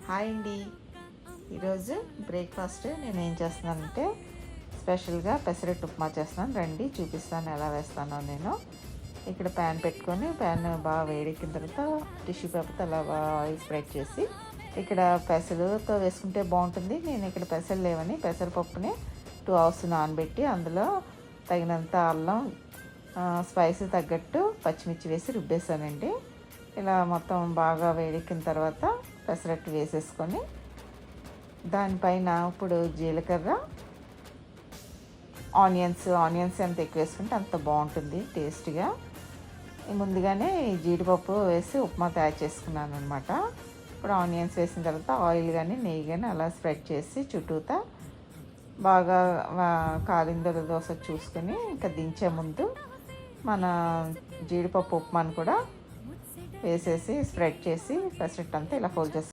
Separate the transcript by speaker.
Speaker 1: Hi అండి. ఈరోజు breakfast నేను ఏం చేస్తున్నానంటే స్పెషల్గా పెసరట్టు ఉప్మా చేస్తున్నాను. రండి చూపిస్తాను ఎలా వేస్తానో. నేను ఇక్కడ ప్యాన్ పెట్టుకొని ప్యాన్ బాగా వేడెక్కిన తర్వాత టిష్యూ పేపర్తో అలా ఆయిల్ స్ప్రెడ్ చేసి ఇక్కడ పెసలుతో వేసుకుంటే బాగుంటుంది. నేను ఇక్కడ పెసలు లేవని పెసరపప్పుని 2 అవర్స్ నానబెట్టి అందులో తగినంత అల్లం, స్పైసీ తగ్గట్టు పచ్చిమిర్చి వేసి రుబ్బేసానండి. ఇలా మొత్తం బాగా వేడెక్కిన తర్వాత పెసరట్టు వేసేసుకొని దానిపైన ఇప్పుడు జీలకర్ర, ఆనియన్స్ ఎంత ఎక్కువ వేసుకుంటే అంత బాగుంటుంది టేస్ట్గా. ముందుగానే జీడిపప్పు వేసి ఉప్మా తయారు చేసుకున్నాను అనమాట. ఇప్పుడు ఆనియన్స్ వేసిన తర్వాత ఆయిల్ కానీ నెయ్యి కానీ అలా స్ప్రెడ్ చేసి చుట్టూతా బాగా కాలిందో లేదో ఒకసారి చూసుకొని ఇంకా దించే ముందు మన జీడిపప్పు ఉప్మాను కూడా వేసేసి స్ప్రెడ్ చేసి పెసరట్టు అంతా ఇలా ఫోల్డ్ చేసి